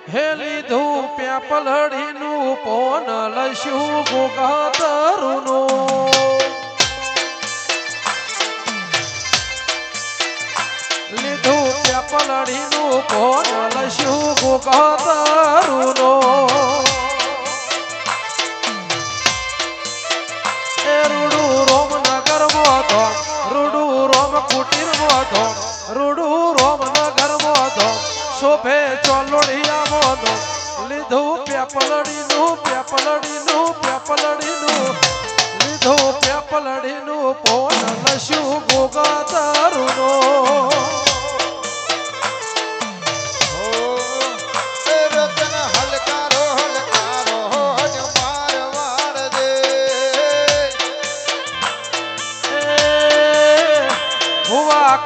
હે લીધું પ્યાપલડીનું પોન લસ્યું ગોગાતરુનું લીધું પ્યાપલડીનું પોન લસ્યું ગોગાતરુનું એ રૂડું રોમનગર મોધો રૂડું રોમ કુટીર મોધો રૂડું રોમનગર મોધો શોભે ચોલોડિયા મોનો લીધું પ્યાપલડીનું લીધું પ્યાપલડીનું પોન લસ્યું ગોગાતરુનો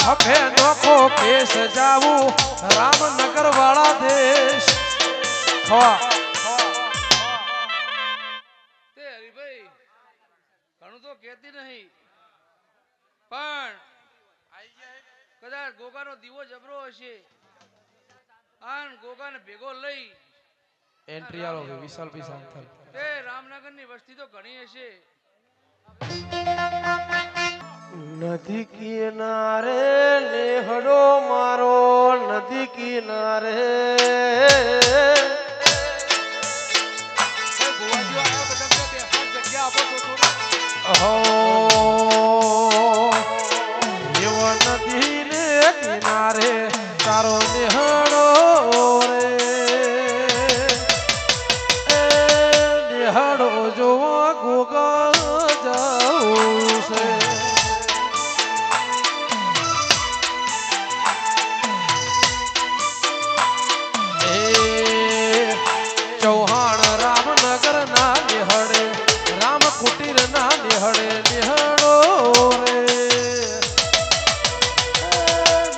ખભે નોખો કેસ જાવું રામનગર વાળા દેશ હરીભાઈ ઘણું તો કહેતી નહીં પણ કદાચ ગોગાનો દીવો જબરો હશે આન ગોગાને ભેગો લઈ એન્ટ્રી આલો વિશાલ વિશાલ તે રામનગરની વસ્તી તો ઘણી હશે નદી કિનારે નેહડો મારો નદી કિનારે એવો નદી ને કિનારે તારો નેહડો રે નેહડો જોવા ગોગા જાઉં છે ચૌહાણ રામનગર ના નિહળે રામ કુટીર ના નિહળે નિહળો રે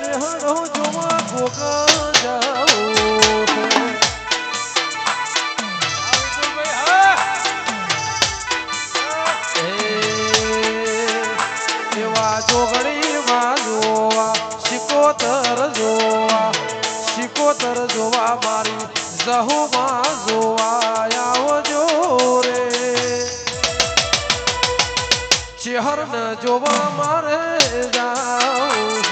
નિહળો જોવા ગોગા જાઉં છે એવા જોગણીમાં જોવા શિકોતર જોવા મારી જહુમાં જોવા આવજો રે ચેહર ન જોવા મારે જાઉં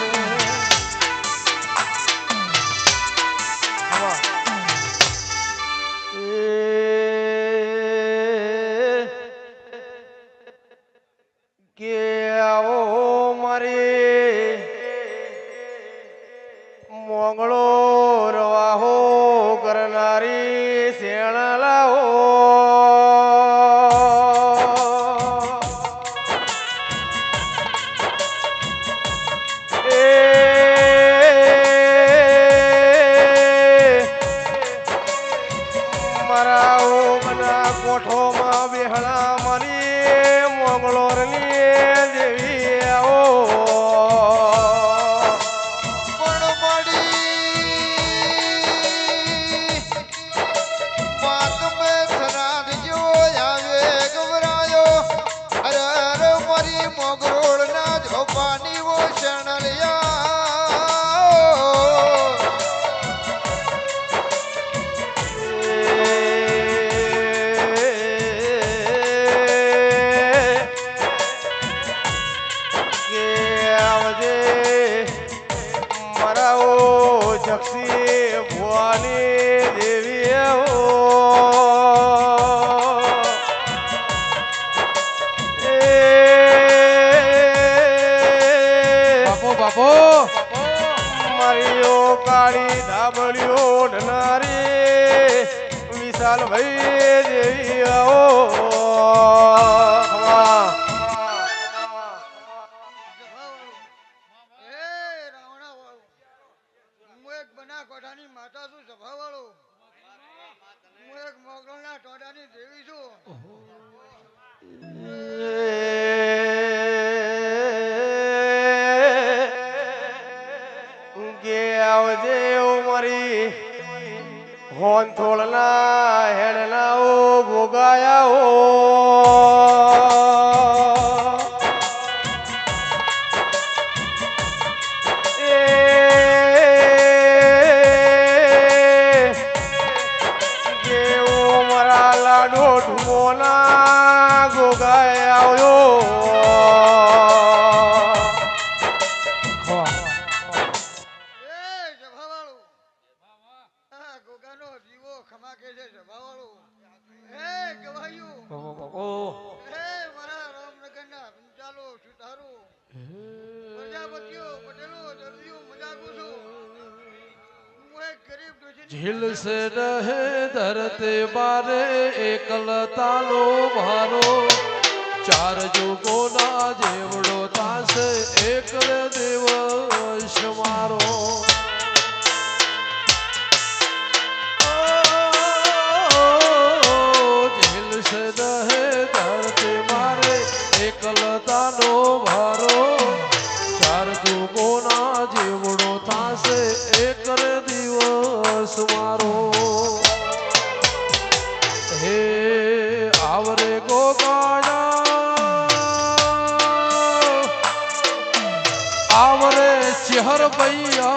કે આવો મારી મોંગળો રવાહો કરનારી શેણ લાવો મારા ઓમના કોઠોમાં બેહણા મારી મોંગળોરની દેવી આવો જક્ષી ભુવાની દેવી બાપો મારીઓ કાળી ધાબળીઓ ઢનારી વિશાલ ભાઈ દેવી કોઠાની માતા છું સભા વાળો હું એક મોગલના ટોડાની દેવી છું કે આવજે મારી હોન થોડના હેડના ભોગાયા झील से रहे धरते बारे एकलता नो भारो चार जुगो ना जेवड़ो तासे एक रे दिवस मारो झील से रहे धरते बारे एकलता नो भारो चार जुगो ना जेवड़ो तासे एक रे दिवस मारो हे आवरे गोगाया आवरे चहर भैया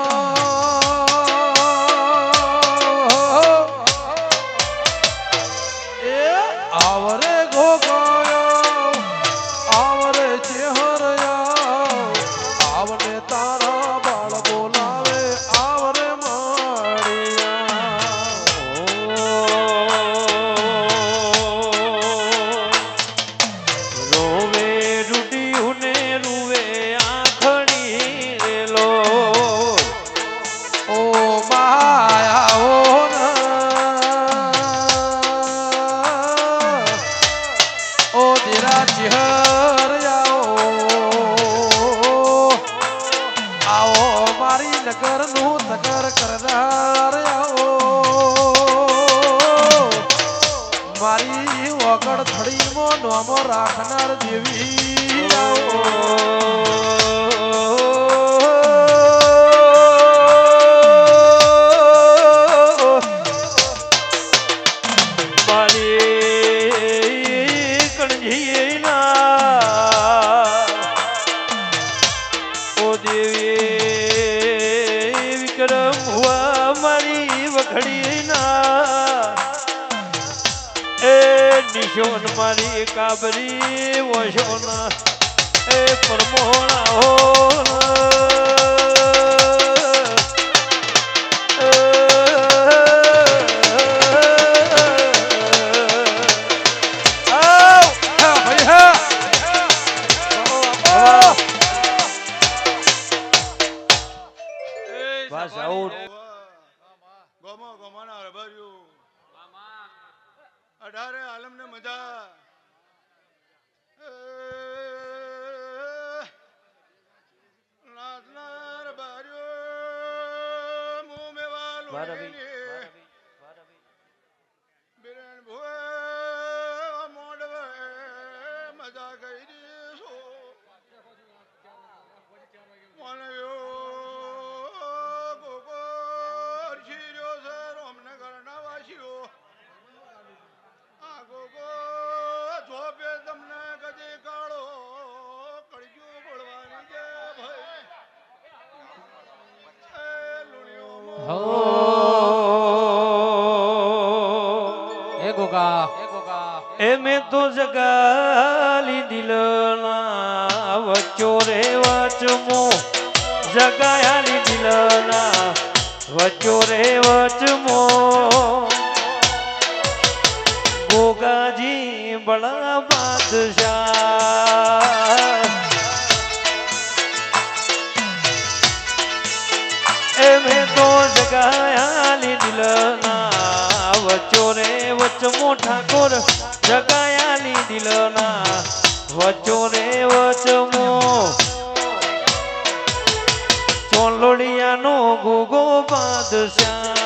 ए आवरे गोगाया आवरे चहरया आवने तारा बाल बोलावे आवरे माड़िया રોવે રૂડી ને રૂવે આખડી રેલો ओ माया ओ न ओ तेरा चेहर आओ आओ मारी नगर नु तकर करदार आओ मारी वगड़ थड़ी मो नोमो राखनार देवी आओ મારી કણજીના ઓ દેવી વિક્રમ હુઆ મારી વખડીના એ નિશોન મારી કાબરી વશોના એ પરમોણા હો હા ભાઈ હા બસ આવું ગોમો ગોમાના રબાર્યું 18 આલમ ને મજા નાચના રબાર્યો મું મેવાલો વારવી બિરેન ભોએ મોડવે મજા કરી દીસો મને ગોગો શીર્યો છે રોમનગરના વાસીઓ આ ગોગો જોપે તમને કદી કાળો કળજુ બોલવાની છે ભાઈ એ લુણિયો એ ગોગા એ મેં તો જગાલી દિલના વચ્ચો રે વચમો જગાયાલી દિલના વચ્ચો રે વચમો ગોગાજી બડા બાદશાહ એ મેં તો જગાયાલી દિલના વચ્ચો રે વચમો ઠાકોર જગાયાલી દિલના વચ્ચો રે વચમો ચોલોડિયાનો ગોગો બાદશાહ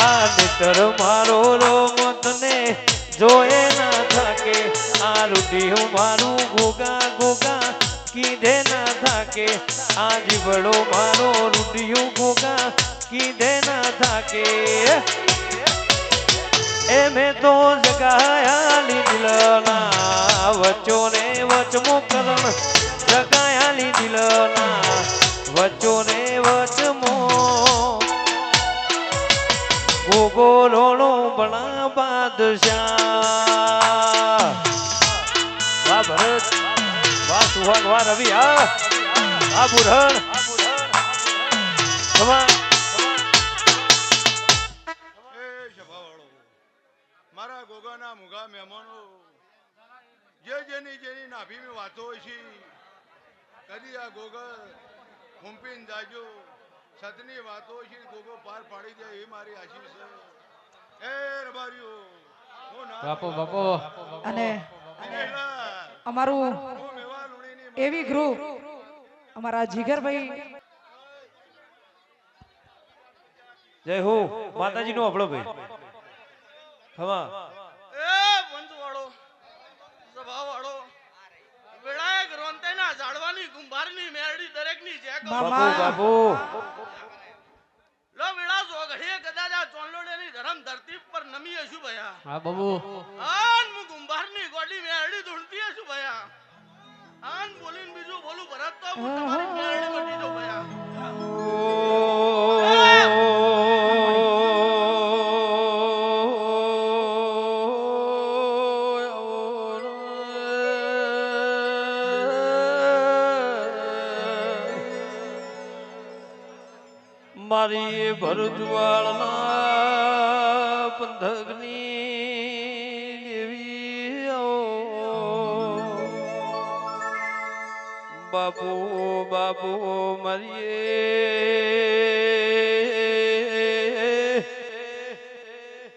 આ નિતર મારો રોમતને જોએ ના થાકે આ રૂઢિયું મારું ગોગા ગોગા કીધે ના થાકે આ જીવડો મારો રૂઢિયું ગોગા કીધે ના થાકે એ મેં તો જગાયાલી દિલના વચ્ચો ને વચમો કરણ જગાયાલી દિલના વચ્ચો ને વચમો ગોગો રોણો બણા બાદશાહ વાહ ભરત વાહ સુહાગ વાહ રવિ આ બુરહણ એ સભાવાળો મારા ગોગાના મુગા મહેમાનો જે જેની નાભીમાં વાતો હોય છે કદી આ ગોગલ હુંપીન જાજો સતની વાતો છે ગોગો પાર પાડી દે એ મારી આશીષ છે એ રબારીઓ હું ના બાપો બાપો અને દિનેશલા, અમારું હું મેવા લુણીની એવી ગ્રુપ અમારા જીગરભાઈ જય હો માતાજી નો આપણો ભાઈ હવા એ પંચવાળો સભાવાળો વિનાયક રોંતેના ઝાડવાની કુંભારની મેરડી દરેકની જે કહું મામા. બાપુ લો વિળાસો ઘડીએ કદાચ આ ચોંલોડેની ધરમ ધરતી પર નમી હશું ભયા હા બાબુ આન મુ કુંભારની ગોડી મેરડી ધૂણતી હશું ભયા આન બોલીને બીજું બોલું ભરત તો હું તમારી મેરડી મટી દઉં ભયા મારી ભરજવાળના પંથકની દેવી બાપુ બાપુ મારી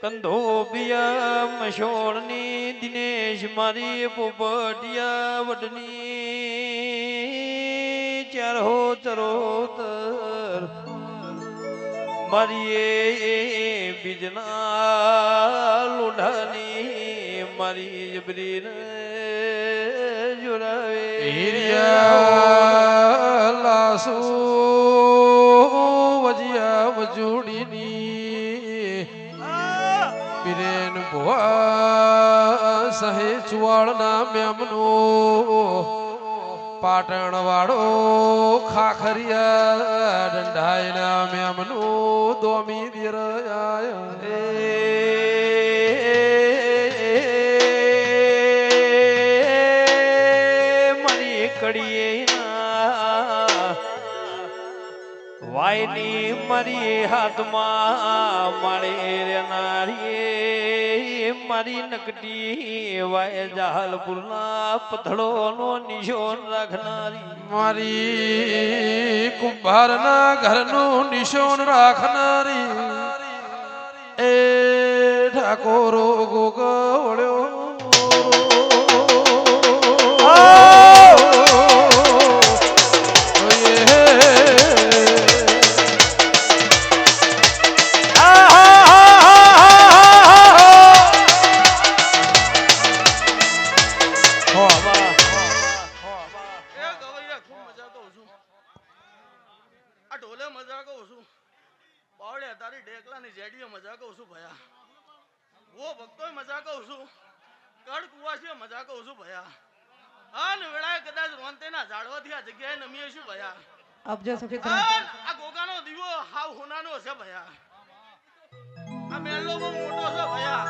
કંધો પિયા મશોળની દિનેશ મારી પોપટિયા વડની ચારો ચરોતર મારી બીજના લોઢાની મારી જબરી જોડાવે હિરિયા લાસુ વજિયા વજુડીની પીરેન ભુવા સહે ચુવાળના મેમનો પાટણ વાળો ખાખરિયા દંડાયના મેમનો દોમી દિરયા મારી કડીએ વાયની મારી હાથમાં મારે રેનારી મારી નકટી વાય જાહલપુરના પથડોનો નિશોન રાખનારી મારી કુંભારના ઘરનું નિશોન રાખનારી એ ઠાકોરો ગોગવળ્યો એ ગવૈયા ખૂબ મજા કહું છું આ ઢોલે મજા કહું છું બાવળે તારી ઢેકલાની જેડીએ મજા કહું છું ભયા વો ભક્તોય મજા કહું છું કડ કુવાસીએ મજા કહું છું ભયા આન વેળાએ કદાચ રોંતેના ઝાડવાથી આ જગ્યાએ નમીએ છું ભયા અબજો સફેદ આન આ ગોગાનો દીવો હાવ હોનાનો છે ભયા આ મેલો બહુ મોટો છે ભયા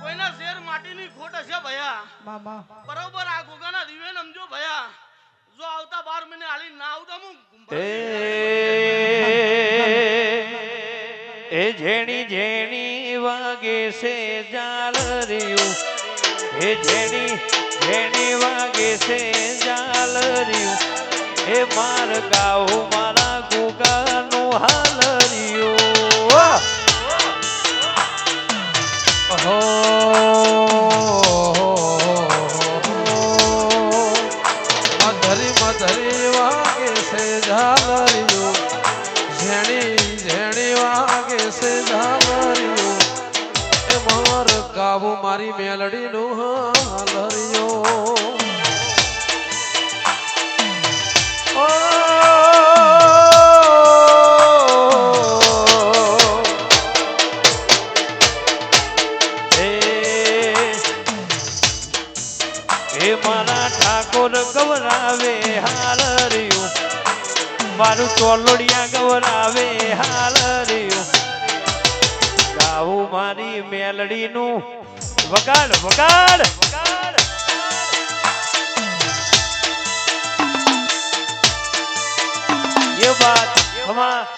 કોઈના શેર માટીની ખોટ હશે ભયા મામા બરોબર આ ગોગાના દીવે નમજો ભયા જો આવતા 12 મહિને હાલી ના આવતા હું એ જેણી જેણી વાગે છે જાલ રહ્યું એ જેણી જેણી વાગે છે જાલ રહ્યું એ માર ગાઉ મારા ગોગાનું હાલ રહ્યું હો મધરી વાગે છે ઝાલરિયું ઝેણી ઝેણી વાગે છે ઝાલરિયું એ માર ગાવું મારી મેલડીનું હાલરિયું એ મારા ઠાકોર ગવરાવે હાલ રહ્યું મારું ચોલોડિયા ગવરાવે હાલ રહ્યું ગાવું મારી મેલડીનું વગાડ વગાડ ये बात हमारा